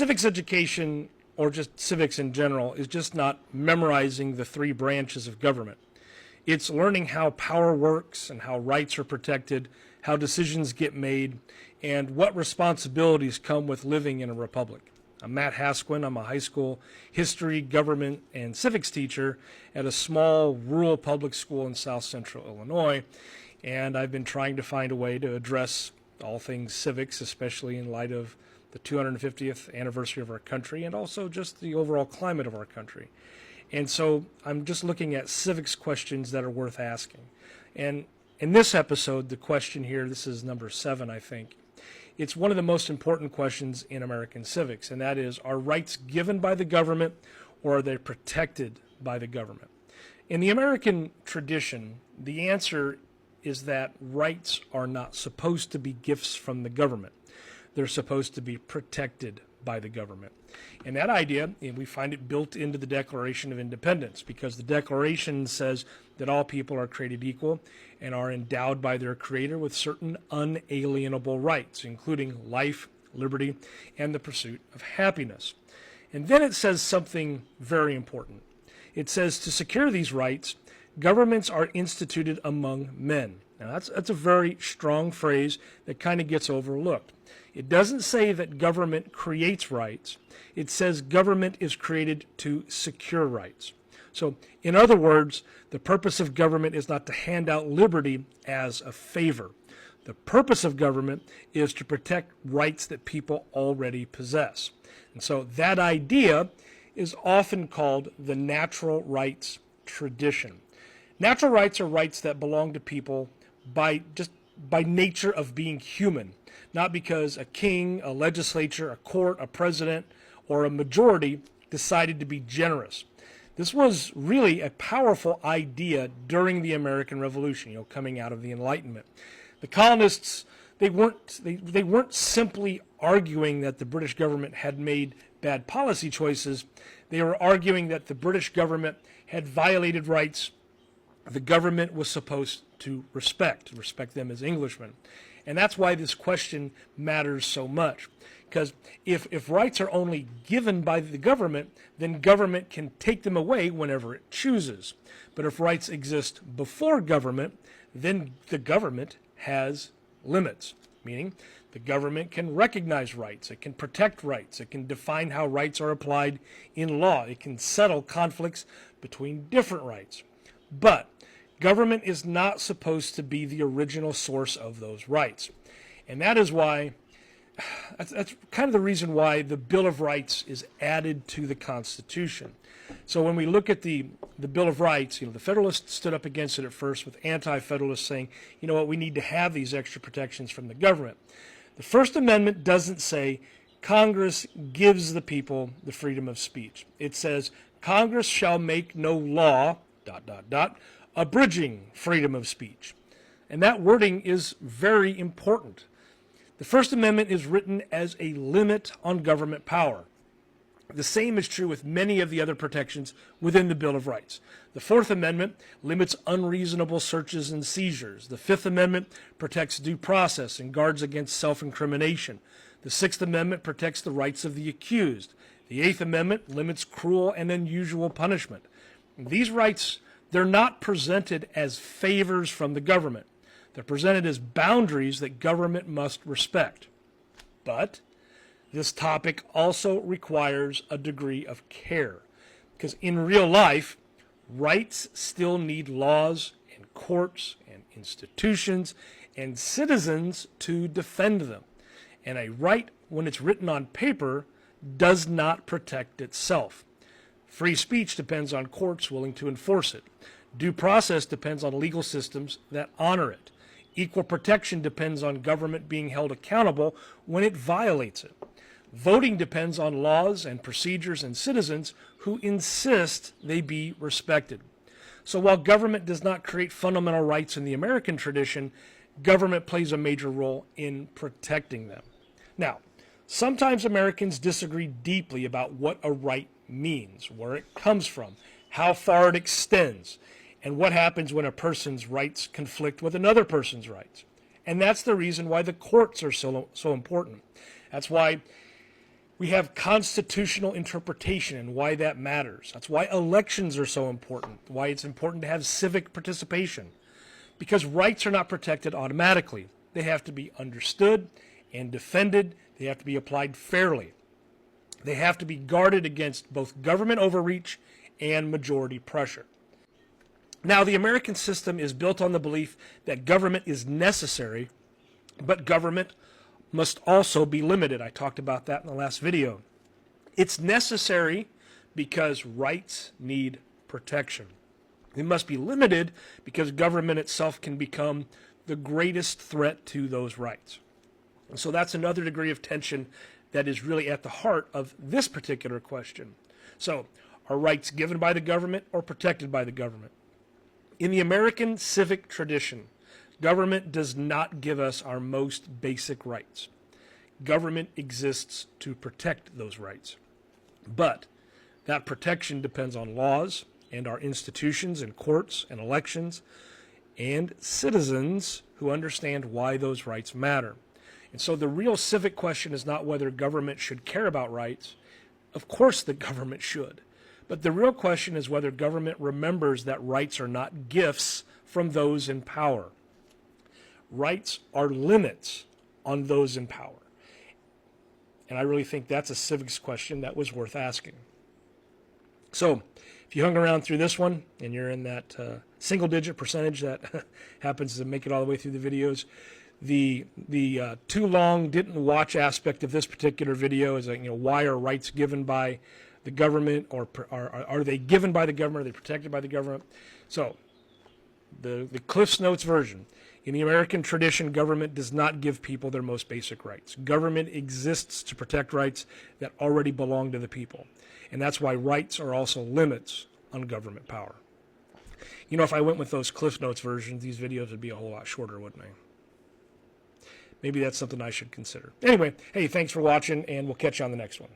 Civics education, or just civics in general, is just not memorizing the three branches of government. It's learning how power works and how rights are protected, how decisions get made, and what responsibilities come with living in a republic. I'm Matt Hasquin. I'm a high school history, government, and civics teacher at a small rural public school in south central Illinois, and I've been trying to find a way to address all things civics, especially in light of the 250th anniversary of our country and also just the overall climate of our country. And so I'm just looking at civics questions that are worth asking. And in this episode, the question here, this is number 7, I think, it's one of the most important questions in American civics, and that is, are rights given by the government or are they protected by the government? In the American tradition, the answer is that rights are not supposed to be gifts from the government. They're supposed to be protected by the government. And that idea, we find it built into the Declaration of Independence, because the Declaration says that all people are created equal and are endowed by their Creator with certain unalienable rights, including life, liberty, and the pursuit of happiness. And then it says something very important. It says to secure these rights, governments are instituted among men. Now that's a very strong phrase that kind of gets overlooked. It doesn't say that government creates rights. It says government is created to secure rights. So, in other words, the purpose of government is not to hand out liberty as a favor. The purpose of government is to protect rights that people already possess. And so that idea is often called the natural rights tradition. Natural rights are rights that belong to people by nature of being human, not because a king, a legislature, a court, a president, or a majority decided to be generous. This was really a powerful idea during the American Revolution, coming out of the Enlightenment. The colonists, they weren't simply arguing that the British government had made bad policy choices. They were arguing that the British government had violated rights the government was supposed to respect them as Englishmen. And that's why this question matters so much. Because if rights are only given by the government, then government can take them away whenever it chooses. But if rights exist before government, then the government has limits, meaning the government can recognize rights, it can protect rights, it can define how rights are applied in law, it can settle conflicts between different rights. But government is not supposed to be the original source of those rights. And that is why, that's kind of the reason why the Bill of Rights is added to the Constitution. So when we look at the Bill of Rights, the Federalists stood up against it at first with anti-Federalists saying, you know what, we need to have these extra protections from the government. The First Amendment doesn't say Congress gives the people the freedom of speech. It says Congress shall make no law, ... abridging freedom of speech. And that wording is very important. The First Amendment is written as a limit on government power. The same is true with many of the other protections within the Bill of Rights. The Fourth Amendment limits unreasonable searches and seizures. The Fifth Amendment protects due process and guards against self-incrimination. The Sixth Amendment protects the rights of the accused. The Eighth Amendment limits cruel and unusual punishment. These rights, they're not presented as favors from the government. They're presented as boundaries that government must respect. But this topic also requires a degree of care, because in real life, rights still need laws and courts and institutions and citizens to defend them. And a right, when it's written on paper, does not protect itself. Free speech depends on courts willing to enforce it. Due process depends on legal systems that honor it. Equal protection depends on government being held accountable when it violates it. Voting depends on laws and procedures and citizens who insist they be respected. So while government does not create fundamental rights in the American tradition, government plays a major role in protecting them. Now, sometimes Americans disagree deeply about what a right means, where it comes from, how far it extends, and what happens when a person's rights conflict with another person's rights. And that's the reason why the courts are so important. That's why We have constitutional interpretation and why that matters. That's why elections are so important, why it's important to have civic participation. Because rights are not protected automatically. They have to be understood and defended. They have to be applied fairly. They have to be guarded against both government overreach and majority pressure. Now, the American system is built on the belief that government is necessary, but government must also be limited. I talked about that in the last video. It's necessary because rights need protection. It must be limited because government itself can become the greatest threat to those rights. And so that's another degree of tension that is really at the heart of this particular question. So, are rights given by the government or protected by the government? In the American civic tradition, government does not give us our most basic rights. Government exists to protect those rights. But that protection depends on laws and our institutions and courts and elections and citizens who understand why those rights matter. And so the real civic question is not whether government should care about rights. Of course the government should. But the real question is whether government remembers that rights are not gifts from those in power. Rights are limits on those in power. And I really think that's a civics question that was worth asking. So, if you hung around through this one, and you're in that single-digit percentage that happens to make it all the way through the videos, the too long didn't watch aspect of this particular video is like, why are rights given by the government, or are they given by the government? Are they protected by the government? So, the Cliff's Notes version. In the American tradition, government does not give people their most basic rights. Government exists to protect rights that already belong to the people. And that's why rights are also limits on government power. If I went with those Cliff Notes versions, these videos would be a whole lot shorter, wouldn't they? Maybe that's something I should consider. Anyway, hey, thanks for watching, and we'll catch you on the next one.